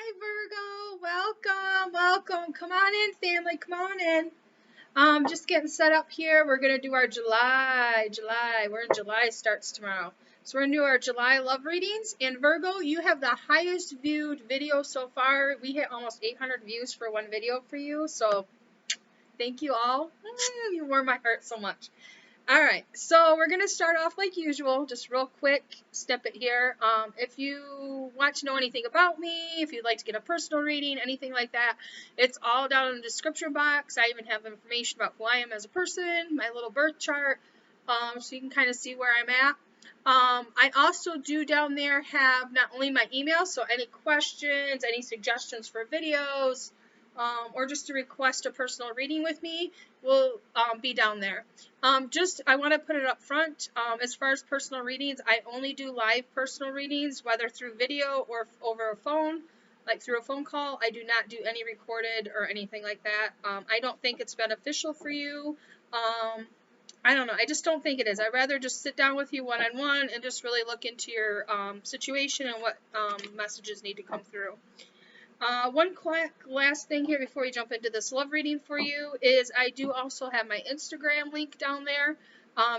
Hi, Virgo. Welcome. Come on in, family. Come on in. Just getting set up here. We're gonna do our July. We're in July. Starts tomorrow. So we're gonna do our July love readings. And Virgo, you have the highest viewed video so far. We hit almost 800 views for one video for you. So thank you all. You warm my heart so much. Alright, so we're going to start off like usual, just real quick, step it here. If you want to know anything about me, if you'd like to get a personal reading, anything like that, it's all down in the description box. I even have information about who I am as a person, my little birth chart, so you can kind of see where I'm at. I also do down there have not only my email, so any questions, any suggestions for videos, or just to request a personal reading with me will be down there. I want to put it up front. As far as personal readings, I only do live personal readings, whether through video or over a phone, like through a phone call. I do not do any recorded or anything like that. I don't think it's beneficial for you. I don't know. I just don't think it is. I'd rather just sit down with you one-on-one and just really look into your situation and what messages need to come through. One quick last thing here before we jump into this love reading for you is I do also have my Instagram link down there.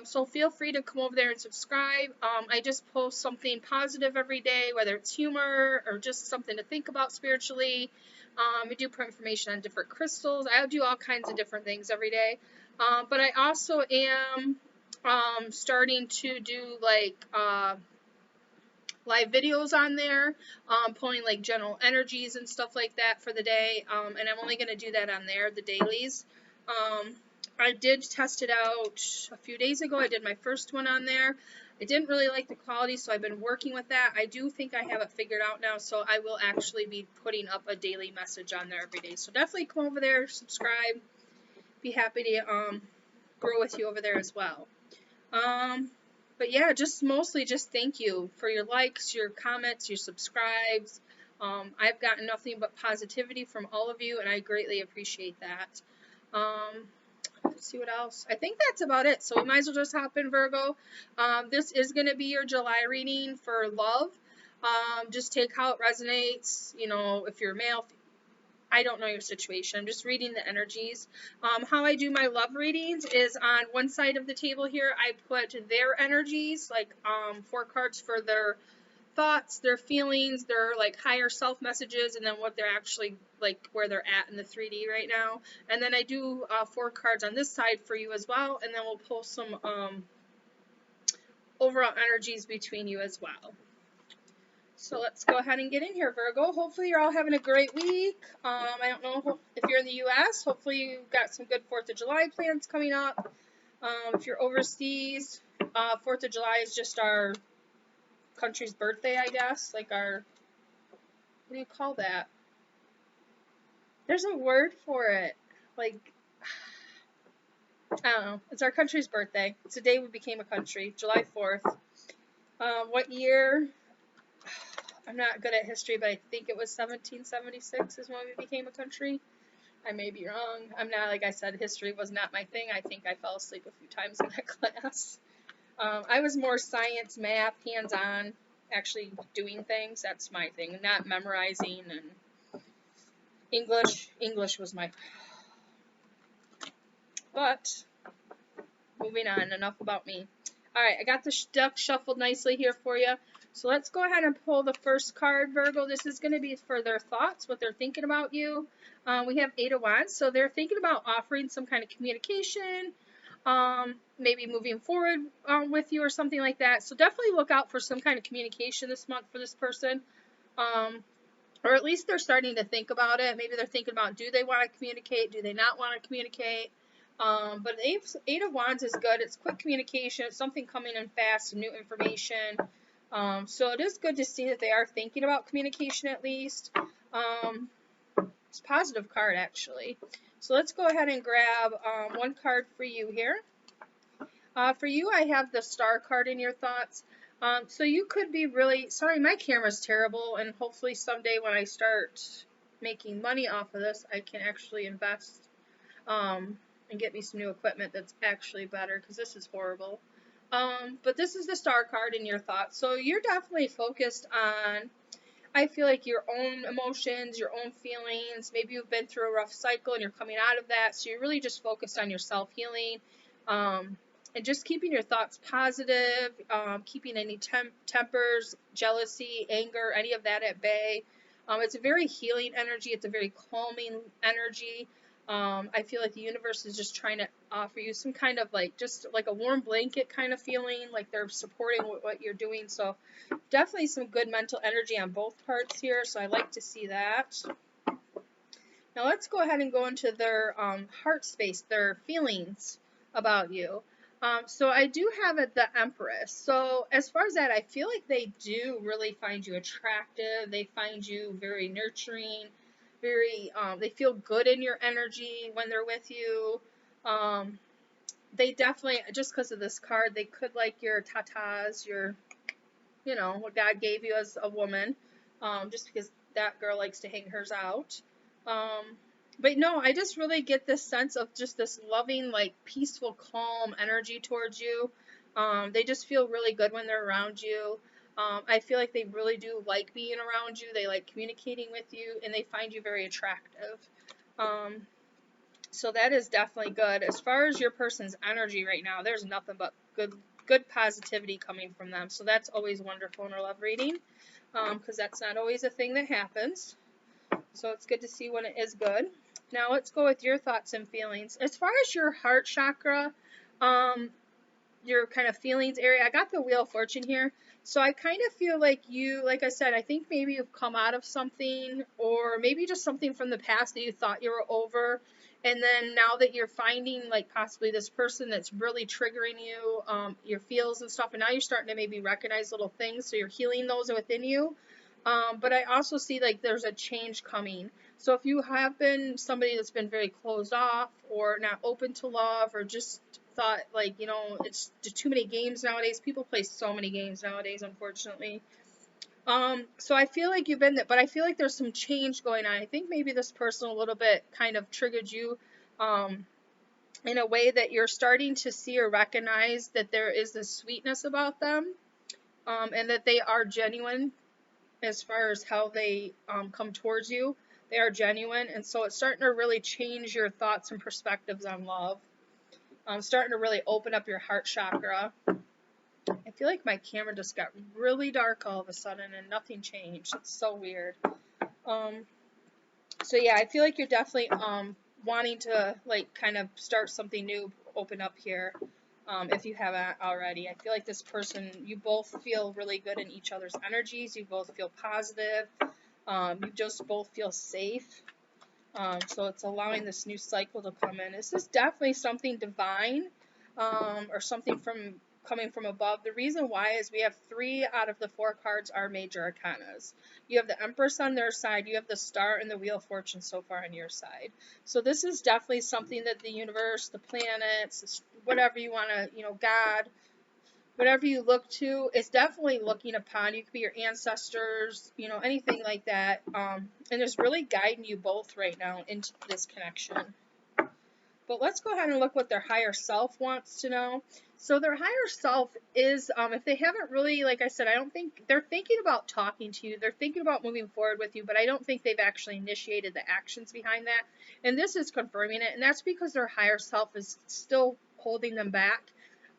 So feel free to come over there and subscribe. I just post something positive every day, whether it's humor or just something to think about spiritually. I do put information on different crystals. I do all kinds of different things every day. But I also am starting to do like live videos on there, pulling like general energies and stuff like that for the day, and I'm only going to do that on there, the dailies. I did test it out a few days ago. I did my first one on there. I didn't really like the quality, so I've been working with that. I do think I have it figured out now, so I will actually be putting up a daily message on there every day. So definitely come over there, subscribe. Be happy to grow with you over there as well. But yeah, mostly thank you for your likes, your comments, your subscribes. I've gotten nothing but positivity from all of you, and I greatly appreciate that. Let's see what else. I think that's about it. So we might as well just hop in, Virgo. This is going to be your July reading for love. Just take how it resonates. You know, if you're male, I don't know your situation. I'm just reading the energies. How I do my love readings is on one side of the table here, I put their energies, like 4 cards for their thoughts, their feelings, their like higher self messages, and then what they're actually like where they're at in the 3D right now. And then I do 4 cards on this side for you as well, and then we'll pull some overall energies between you as well. So let's go ahead and get in here, Virgo. Hopefully you're all having a great week. I don't know if you're in the U.S. Hopefully you've got some good 4th of July plans coming up. If you're overseas, 4th of July is just our country's birthday, I guess. Like our, what do you call that? There's a word for it. Like, I don't know. It's our country's birthday. It's the day we became a country, July 4th. What year? I'm not good at history, but I think it was 1776 is when we became a country. I may be wrong. I'm not, like I said, history was not my thing. I think I fell asleep a few times in that class. I was more science, math, hands-on, actually doing things. That's my thing, not memorizing. And English was my... But, moving on, enough about me. Alright, I got the deck shuffled nicely here for you. So let's go ahead and pull the first card, Virgo. This is going to be for their thoughts, what they're thinking about you. We have 8 of Wands, so they're thinking about offering some kind of communication, maybe moving forward with you or something like that. So definitely look out for some kind of communication this month for this person. Or at least they're starting to think about it. Maybe they're thinking about, do they want to communicate? Do they not want to communicate? But 8 of Wands is good. It's quick communication. It's something coming in fast, new information. So it is good to see that they are thinking about communication at least. It's a positive card, actually. So let's go ahead and grab one card for you here. For you, I have the Star card in your thoughts. So you could be really... Sorry, my camera's terrible, and hopefully someday when I start making money off of this, I can actually invest and get me some new equipment that's actually better, because this is horrible. But this is the Star card in your thoughts. So you're definitely focused on I feel like your own emotions, your own feelings, maybe you've been through a rough cycle and you're coming out of that, so you're really just focused on your self-healing, and just keeping your thoughts positive, keeping any tempers, jealousy, anger, any of that at bay. It's a very healing energy. It's a very calming energy. I feel like the universe is just trying to offer you some kind of like, just like a warm blanket kind of feeling, like they're supporting what you're doing. So definitely some good mental energy on both parts here, so I like to see that. Now let's go ahead and go into their heart space, their feelings about you. So I do have it the Empress. So as far as that, I feel like they do really find you attractive. They find you very nurturing, very, they feel good in your energy when they're with you. They definitely, just because of this card, they could like your tatas, your, you know, what God gave you as a woman, just because that girl likes to hang hers out. But no, I just really get this sense of just this loving, like peaceful, calm energy towards you. They just feel really good when they're around you. I feel like they really do like being around you. They like communicating with you, and they find you very attractive. So that is definitely good. As far as your person's energy right now, there's nothing but good positivity coming from them. So that's always wonderful in a love reading, because that's not always a thing that happens. So it's good to see when it is good. Now let's go with your thoughts and feelings. As far as your heart chakra, your kind of feelings area, I got the Wheel of Fortune here. So I kind of feel like you, like I said, I think maybe you've come out of something, or maybe just something from the past that you thought you were over. And then now that you're finding like possibly this person that's really triggering you, your feels and stuff, and now you're starting to maybe recognize little things, so you're healing those within you. But I also see like there's a change coming. So if you have been somebody that's been very closed off or not open to love, or just thought like, you know, it's too many games nowadays. People play so many games nowadays, unfortunately. So I feel like you've been there, but I feel like there's some change going on. I think maybe this person a little bit kind of triggered you, in a way that you're starting to see or recognize that there is this sweetness about them, and that they are genuine as far as how they come towards you. They are genuine, and so it's starting to really change your thoughts and perspectives on love. Starting to really open up your heart chakra. I feel like my camera just got really dark all of a sudden and nothing changed. It's so weird. So yeah, I feel like you're definitely wanting to like kind of start something new, open up here, if you haven't already. I feel like this person, you both feel really good in each other's energies. You both feel positive. You just both feel safe. So it's allowing this new cycle to come in. This is definitely something divine, or something coming from above. The reason why is we have 3 out of the 4 cards are major arcanas. You have the Empress on their side, you have the Star and the Wheel of Fortune so far on your side. So this is definitely something that the universe, the planets, whatever you want to, you know, God, whatever you look to, is definitely looking upon. You could be your ancestors, you know, anything like that. And it's really guiding you both right now into this connection. But let's go ahead and look what their higher self wants to know. So their higher self is, if they haven't really, like I said, I don't think they're thinking about talking to you. They're thinking about moving forward with you, but I don't think they've actually initiated the actions behind that. And this is confirming it. And that's because their higher self is still holding them back.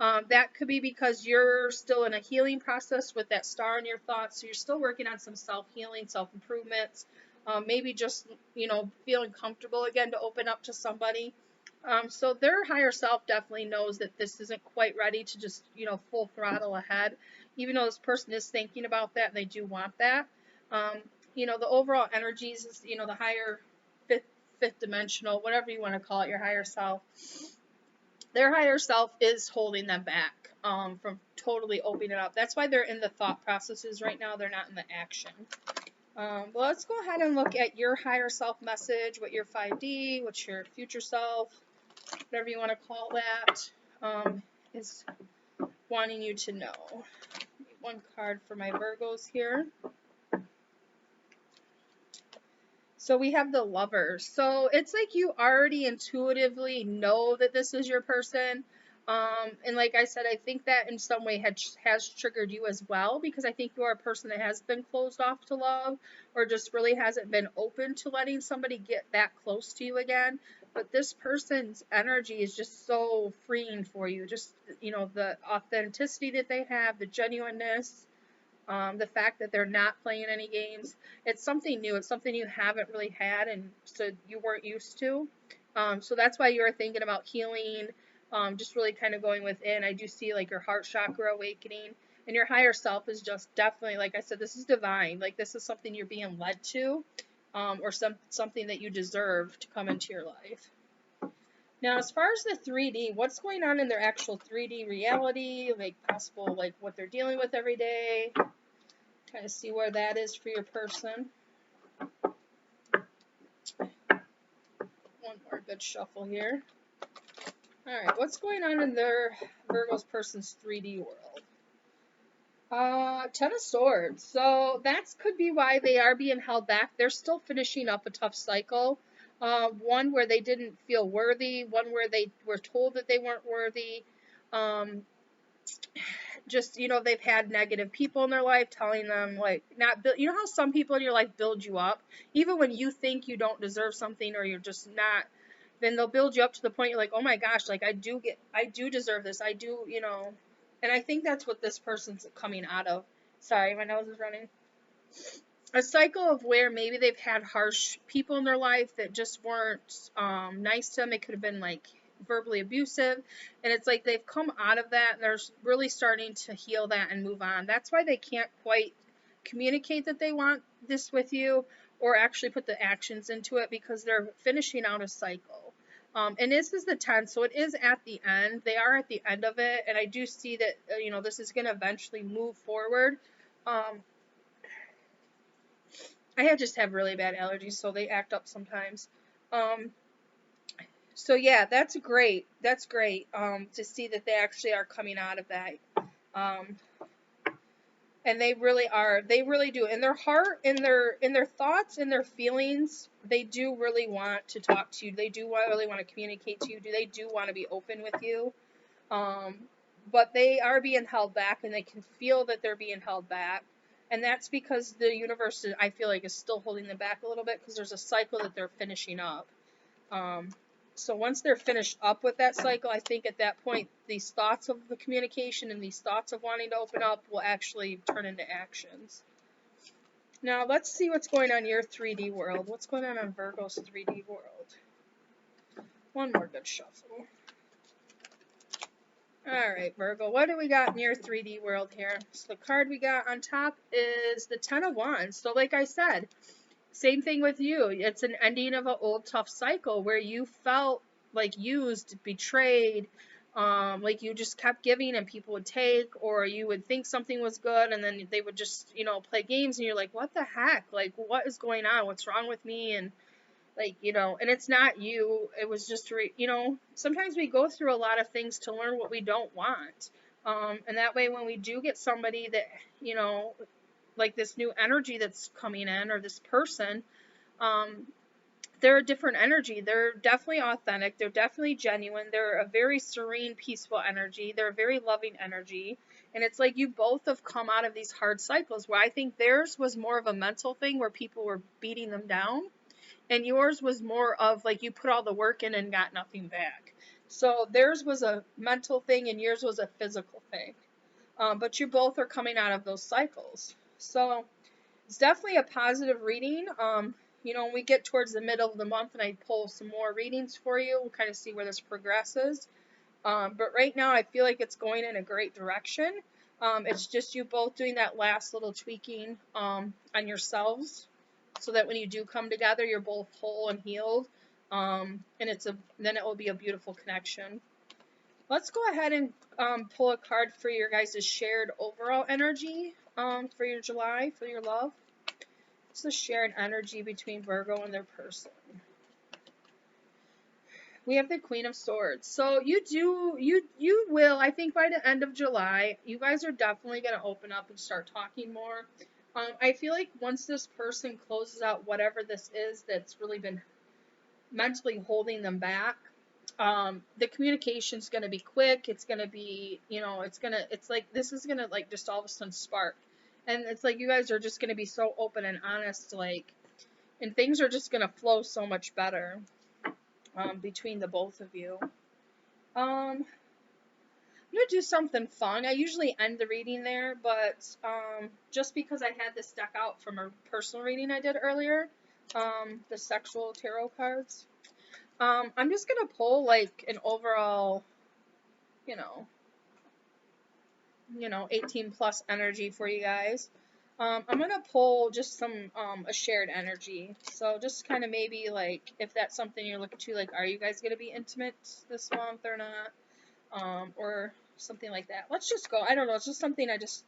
That could be because you're still in a healing process with that star in your thoughts. So you're still working on some self-healing, self-improvements. Maybe just, you know, feeling comfortable again to open up to somebody. So their higher self definitely knows that this isn't quite ready to just, you know, full throttle ahead, even though this person is thinking about that and they do want that. You know, the overall energies is, you know, the higher fifth dimensional, whatever you want to call it, your higher self. Their higher self is holding them back from totally opening it up. That's why they're in the thought processes right now. They're not in the action. Well, let's go ahead and look at your higher self message, what your 5D, what's your future self, whatever you want to call that, is wanting you to know. One card for my Virgos here. So we have the Lovers. So it's like you already intuitively know that this is your person. And like I said, I think that in some way has triggered you as well, because I think you are a person that has been closed off to love, or just really hasn't been open to letting somebody get that close to you again. But this person's energy is just so freeing for you. Just, the authenticity that they have, the genuineness, the fact that they're not playing any games. It's something new. It's something you haven't really had, and so you weren't used to. So that's why you're thinking about healing, just really kind of going within. I do see like your heart chakra awakening, and your higher self is just definitely, like I said, this is divine. Like this is something you're being led to, or something that you deserve to come into your life. Now, as far as the 3D, what's going on in their actual 3D reality, like possible, like what they're dealing with every day, kind of see where that is for your person. One more good shuffle here. All right, what's going on in their Virgo's person's 3D world? Ten of Swords. So that could be why they are being held back. They're still finishing up a tough cycle. One where they didn't feel worthy, one where they were told that they weren't worthy. Just, they've had negative people in their life telling them, like, not build, how some people in your life build you up, even when you think you don't deserve something, or you're just not, then they'll build you up to the point you're like, oh my gosh, like I do deserve this. I do, and I think that's what this person's coming out of. Sorry, my nose is running. A cycle of where maybe they've had harsh people in their life that just weren't nice to them. It could have been like verbally abusive, and it's like they've come out of that and they're really starting to heal that and move on. That's why they can't quite communicate that they want this with you, or actually put the actions into it, because they're finishing out a cycle. And this is the 10th, so it is at the end. They are at the end of it, and I do see that this is going to eventually move forward. I just have really bad allergies, so they act up sometimes. So yeah, that's great. That's great. To see that they actually are coming out of that. And they really are. They really do. In their heart, in their thoughts, in their feelings, they do really want to talk to you. They do really want to communicate to you. They do want to be open with you. But they are being held back, and they can feel that they're being held back. And that's because the universe, I feel like, is still holding them back a little bit, because there's a cycle that they're finishing up. So once they're finished up with that cycle, I think at that point, these thoughts of the communication and these thoughts of wanting to open up will actually turn into actions. Now, let's see what's going on in your 3D world. What's going on Virgo's 3D world? One more good shuffle. Alright, Virgo, what do we got in your 3D world here? So the card we got on top is the 10 of Wands. So like I said, same thing with you. It's an ending of an old tough cycle where you felt like used, betrayed, like you just kept giving and people would take, or you would think something was good and then they would just, play games, and you're like, what the heck? Like, what is going on? What's wrong with me? And like, and it's not you. It was just, sometimes we go through a lot of things to learn what we don't want. And that way, when we do get somebody that, like this new energy that's coming in, or this person, they're a different energy. They're definitely authentic. They're definitely genuine. They're a very serene, peaceful energy. They're a very loving energy. And it's like you both have come out of these hard cycles, where I think theirs was more of a mental thing where people were beating them down. And yours was more of like you put all the work in and got nothing back. So theirs was a mental thing and yours was a physical thing. But you both are coming out of those cycles. So it's definitely a positive reading. When we get towards the middle of the month and I pull some more readings for you, we'll kind of see where this progresses. But right now I feel like it's going in a great direction. It's just you both doing that last little tweaking on yourselves, so that when you do come together, you're both whole and healed. And then it will be a beautiful connection. Let's go ahead and pull a card for your guys' shared overall energy for your July, for your love. It's the shared energy between Virgo and their person. We have the Queen of Swords. So you will, I think by the end of July, you guys are definitely going to open up and start talking more. I feel like once this person closes out whatever this is that's really been mentally holding them back, The communication's going to be quick. It's going to be, it's like, this is going to like just all of a sudden spark. And it's like, you guys are just going to be so open and honest, like, and things are just going to flow so much better, between the both of you. I'm going to do something fun. I usually end the reading there, but, just because I had this deck out from a personal reading I did earlier, the sexual tarot cards, I'm just going to pull like an overall, you know, 18 plus energy for you guys. I'm going to pull just some, a shared energy. So just kind of maybe like, if that's something you're looking to, like, are you guys going to be intimate this month or not? Or something like that. Let's just go. I don't know. It's just something I just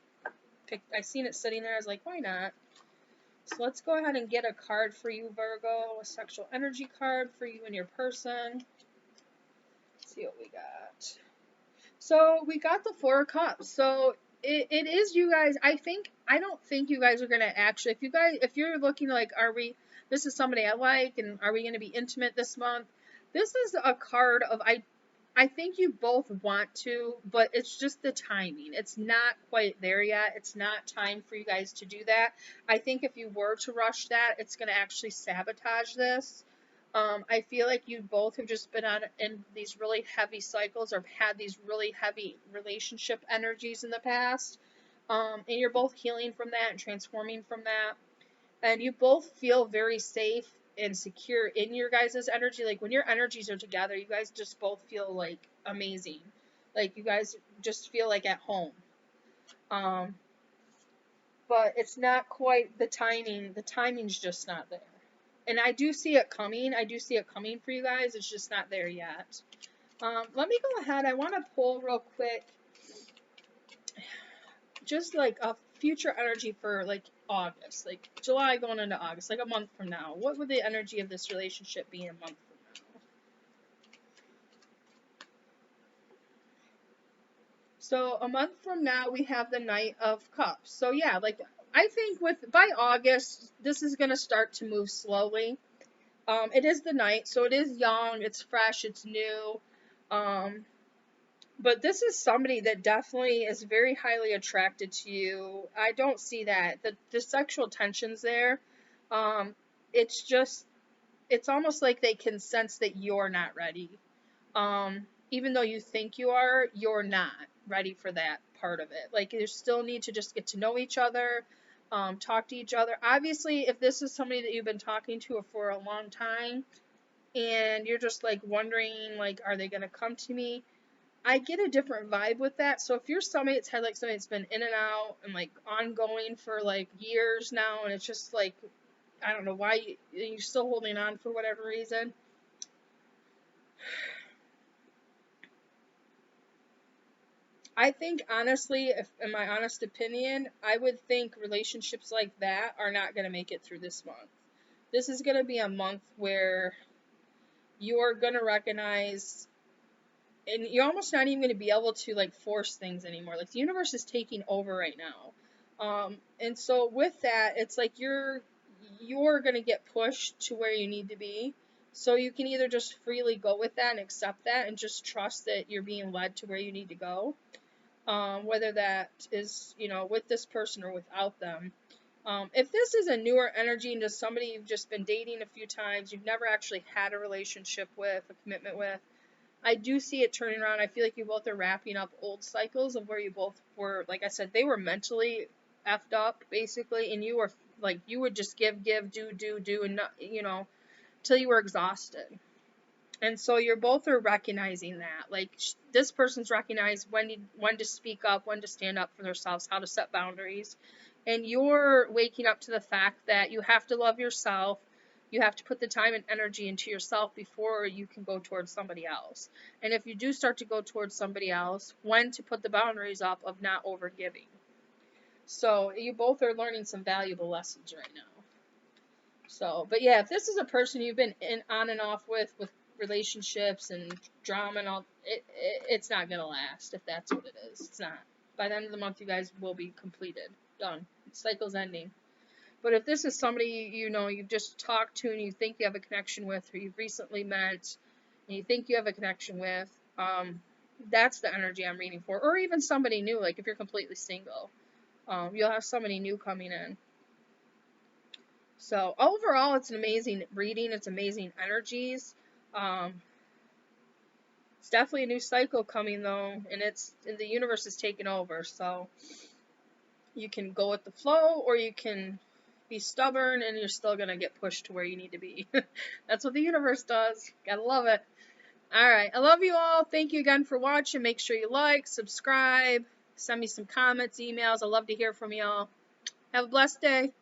picked. I seen it sitting there. I was like, why not? So let's go ahead and get a card for you, Virgo. A sexual energy card for you and your person. Let's see what we got. So we got the Four of Cups. So it is you guys. I don't think you guys are gonna actually. If you're looking like, this is somebody I like, and are we gonna be intimate this month? This is a card of I think you both want to, but it's just the timing. It's not quite there yet. It's not time for you guys to do that. I think if you were to rush that, it's gonna actually sabotage this. I feel like you both have just been in these really heavy cycles, or had these really heavy relationship energies in the past. And you're both healing from that and transforming from that. And you both feel very safe and secure in your guys' energy. Like, when your energies are together, you guys just both feel like amazing. Like, you guys just feel like at home. But it's not quite the timing. The timing's just not there. And I do see it coming. I do see it coming for you guys. It's just not there yet. Let me go ahead. I want to pull real quick, just like a future energy for like August, like July going into August, like a month from now. What would the energy of this relationship be a month from now? So a month from now, we have the Knight of Cups. So yeah, like, I think by August, this is going to start to move slowly. It is the Knight, so it is young, it's fresh, it's new. But this is somebody that definitely is very highly attracted to you. I don't see that. The sexual tension's there. It's almost like they can sense that you're not ready. Even though you think you are, you're not ready for that part of it. Like, you still need to just get to know each other, talk to each other. Obviously, if this is somebody that you've been talking to for a long time, and you're just like wondering, like, are they going to come to me? I get a different vibe with that. So if you're somebody that's had like somebody that's been in and out and like ongoing for like years now, and it's just like, I don't know why you're still holding on for whatever reason. I think, honestly, in my honest opinion, I would think relationships like that are not going to make it through this month. This is going to be a month where you're going to recognize, and you're almost not even going to be able to like force things anymore. Like, the universe is taking over right now. And so with that, it's like you're going to get pushed to where you need to be. So you can either just freely go with that and accept that and just trust that you're being led to where you need to go. Whether that is, with this person or without them. If this is a newer energy into somebody you've just been dating a few times, you've never actually had a relationship with, a commitment with, I do see it turning around. I feel like you both are wrapping up old cycles of where you both were, like I said, they were mentally effed up, basically, and you were, like, you would just give, do, and not, till you were exhausted. And so you're both are recognizing that. Like, this person's recognized when to speak up, when to stand up for themselves, how to set boundaries. And you're waking up to the fact that you have to love yourself. You have to put the time and energy into yourself before you can go towards somebody else. And if you do start to go towards somebody else, when to put the boundaries up of not overgiving. So you both are learning some valuable lessons right now. So, but yeah, if this is a person you've been on and off with relationships and drama and all, it's not going to last if that's what it is. It's not. By the end of the month, you guys will be completed. Done. Cycle's ending. But if this is somebody you've just talked to and you think you have a connection with, or you've recently met, and you think you have a connection with, that's the energy I'm reading for. Or even somebody new, like if you're completely single, you'll have somebody new coming in. So overall, it's an amazing reading. It's amazing energies. It's definitely a new cycle coming though, and the universe is taking over. So you can go with the flow, or you can be stubborn, and you're still gonna get pushed to where you need to be. That's what the universe does. Gotta love it. Alright, I love you all. Thank you again for watching. Make sure you like, subscribe, send me some comments, emails. I love to hear from y'all. Have a blessed day.